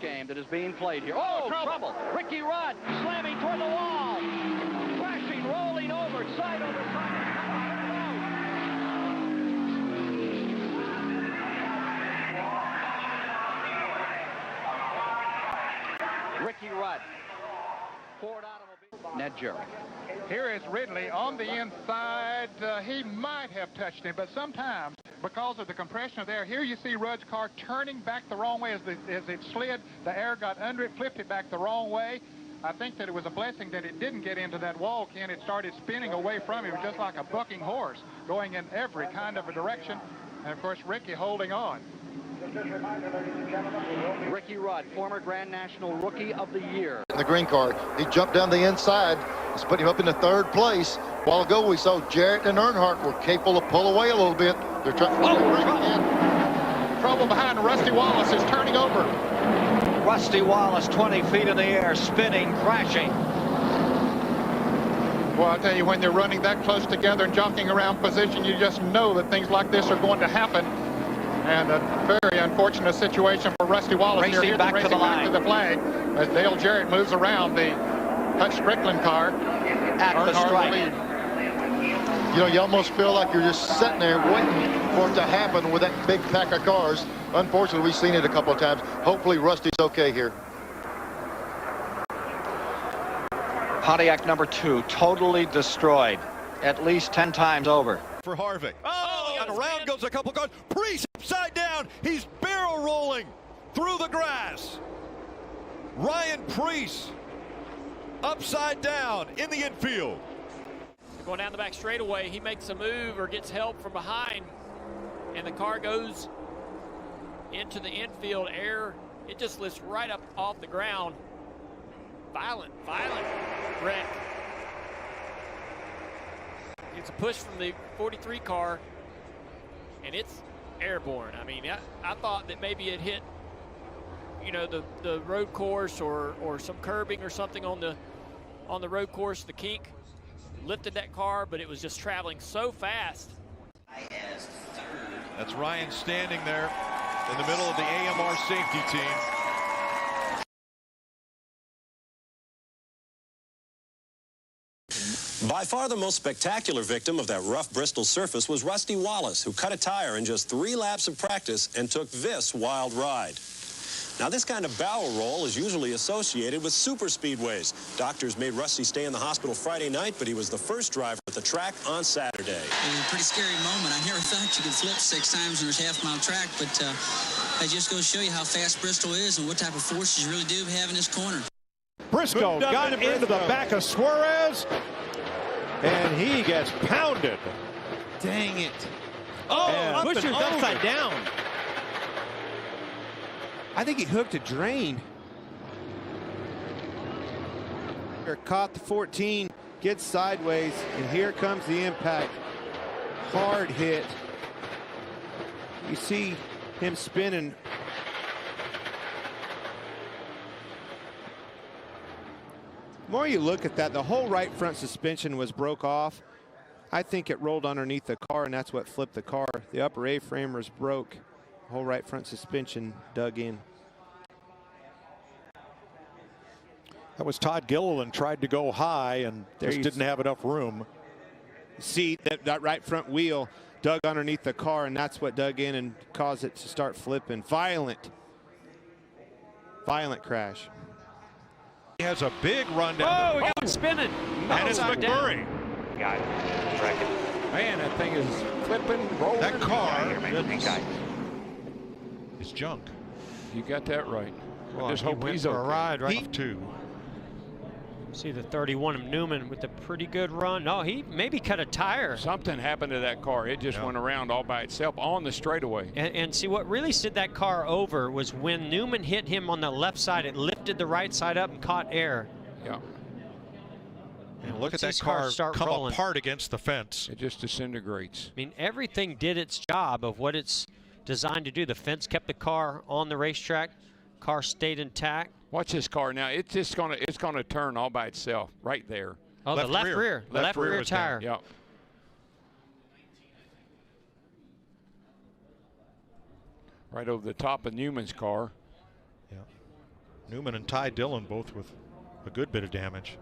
game that is being played here. Oh, trouble! Ricky Rudd slamming toward the wall, crashing, rolling over, side over side. Ricky Rudd. Ford automobile. Ned Jerry. Here is Ridley on the inside. He might have touched him, but sometimes because of the compression of the air, here you see Rudd's car turning back the wrong way as it slid. The air got under it, flipped it back the wrong way. I think that it was a blessing that it didn't get into that wall, Ken. It started spinning away from him just like a bucking horse, going in every kind of a direction. And, of course, Ricky holding on. Ricky Rudd, former Grand National Rookie of the Year. In the green car, he jumped down the inside. It's put him up into third place. A while ago, we saw Jarrett and Earnhardt were capable of pull away a little bit. They're trying to bring it in. Trouble behind Rusty Wallace is turning over. Rusty Wallace, 20 feet in the air, spinning, crashing. Well, I'll tell you, when they're running that close together and jockeying around position, you just know that things like this are going to happen. And a very unfortunate situation for Rusty Wallace here. Racing back to the flag as Dale Jarrett moves around the Hutch Strickland car. At the stripe. You know, you almost feel like you're just sitting there waiting for it to happen with that big pack of cars. Unfortunately, we've seen it a couple of times. Hopefully, Rusty's okay here. Pontiac number 2, totally destroyed, at least 10 times over. For Harvick. Oh, and around goes a couple cars. Priest upside down. He's barrel rolling through the grass. Ryan Priest upside down in the infield. Going down the back straightaway, he makes a move or gets help from behind, and the car goes into the infield. Air, it just lifts right up off the ground. Violent wreck. It's a push from the 43 car, and it's airborne. I mean, I thought that maybe it hit, you know, the road course or some curbing or something on the road course. The kink lifted that car, but it was just traveling so fast. That's Ryan standing there in the middle of the AMR safety team. By far the most spectacular victim of that rough Bristol surface was Rusty Wallace, who cut a tire in just 3 laps of practice and took this wild ride. Now, this kind of barrel roll is usually associated with super speedways. Doctors made Rusty stay in the hospital Friday night, but he was the first driver at the track on Saturday. It was a pretty scary moment. I never thought you could flip 6 times in a half-mile track, but that just goes to show you how fast Bristol is and what type of forces you really do have in this corner. Briscoe got into the back of Suarez, and he gets pounded. Dang it. Oh, Buscher's upside down. I think he hooked a drain. Caught the 14, gets sideways, and here comes the impact. Hard hit. You see him spinning. The more you look at that, the whole right front suspension was broke off. I think it rolled underneath the car, and that's what flipped the car. The upper A-frame was broke. Whole right front suspension dug in. That was Todd Gilliland, tried to go high and just didn't have enough room. See that right front wheel dug underneath the car, and that's what dug in and caused it to start flipping. Violent crash. He has a big run down. Oh, we got him spinning. And it's McMurray. Got it. Man, that thing is flipping, rolling. That car is junk. You got that right. Well, I just hope he's for a ride right to. See the 31 of Newman with a pretty good run. No, he maybe cut a tire. Something happened to that car. It just went around all by itself on the straightaway. And see, what really sent that car over was when Newman hit him on the left side, it lifted the right side up and caught air. Yeah. And look at that car come apart against the fence. It just disintegrates. I mean, everything did its job of what it's designed to do. The fence kept the car on the racetrack. Car stayed intact. Watch this car now. It's just gonna turn all by itself right there. Oh, the left rear. The left rear tire. Yeah. Right over the top of Newman's car. Yeah. Newman and Ty Dillon both with a good bit of damage.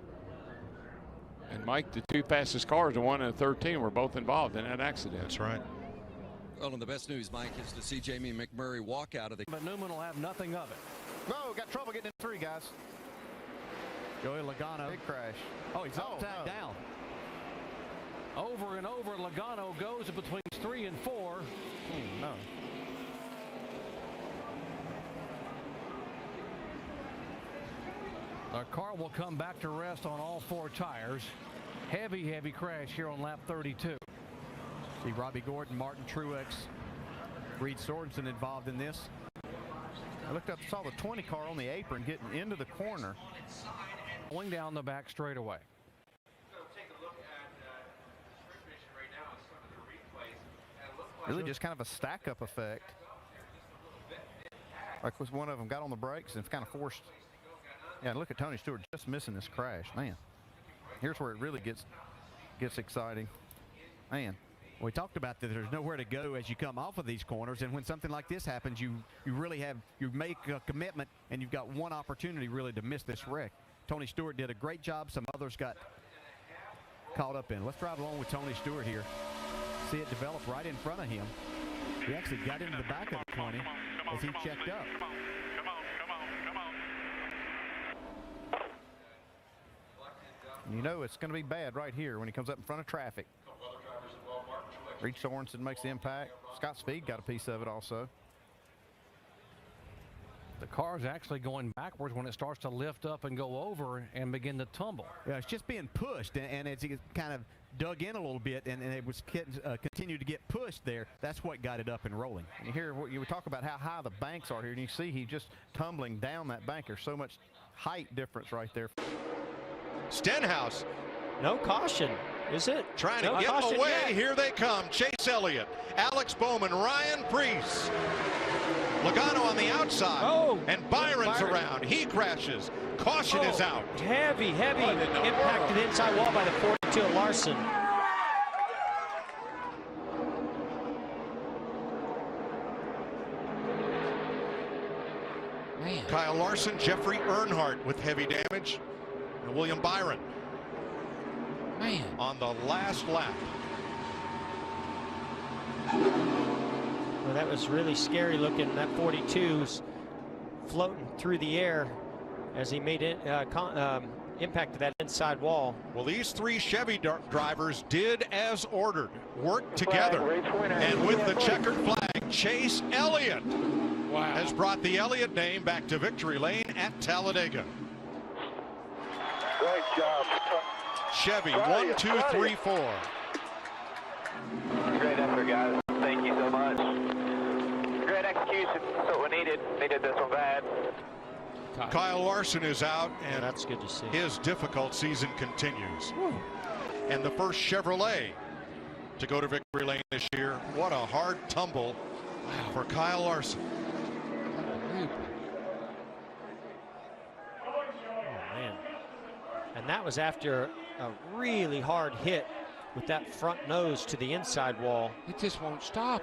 And Mike, the 2 fastest cars, the 1 and the 13, were both involved in that accident. That's right. Well, and the best news, Mike, is to see Jamie McMurray walk out of the... But Newman will have nothing of it. Whoa, got trouble getting in 3, guys. Joey Logano. Big crash. Oh, he's upside down. Over and over, Logano goes between 3 and 4. No. The car will come back to rest on all 4 tires. Heavy crash here on lap 32. See Robbie Gordon, Martin Truex, Reed Sorensen involved in this. I looked up, saw the 20 car on the apron getting into the corner. Going down the back straightaway. Really just kind of a stack-up effect. Like one of them got on the brakes and kind of forced. Yeah, look at Tony Stewart just missing this crash. Man, here's where it really gets exciting. Man. We talked about that there's nowhere to go as you come off of these corners, and when something like this happens, you make a commitment, and you've got one opportunity really to miss this wreck. Tony Stewart did a great job. Some others got caught up in. Let's drive along with Tony Stewart here. See it develop right in front of him. He actually got into the back of the 20 as he checked up. You know it's going to be bad right here when he comes up in front of traffic. Reed Sorensen makes the impact. Scott Speed got a piece of it also. The car's actually going backwards when it starts to lift up and go over and begin to tumble. Yeah, it's just being pushed, and as it kind of dug in a little bit, and it was continued to get pushed there. That's what got it up and rolling. And you hear you talk about how high the banks are here, and you see he just tumbling down that bank. There's so much height difference right there. Stenhouse. No caution, is it? Trying to get away. Yet. Here they come. Chase Elliott, Alex Bowman, Ryan Preece. Logano on the outside. Oh, and Byron's around. He crashes. Caution is out. Heavy impact to the inside wall by the 42 of Larson. Man. Kyle Larson, Jeffrey Earnhardt with heavy damage, and William Byron. Man. On the last lap. Well, that was really scary looking. That 42's floating through the air as he made it impact to that inside wall. Well, these 3 Chevy drivers did as ordered, worked together, and with the checkered flag, Chase Elliott has brought the Elliott name back to victory lane at Talladega. Great job. Chevy, 1, 2, 3, 4. Great effort, guys. Thank you so much. Great execution. That's what we needed. Needed this one bad. Kyle Larson is out, and that's good to see. His difficult season continues. Woo. And the first Chevrolet to go to victory lane this year. What a hard tumble for Kyle Larson. Oh, man. And that was after a really hard hit with that front nose to the inside wall. It just won't stop.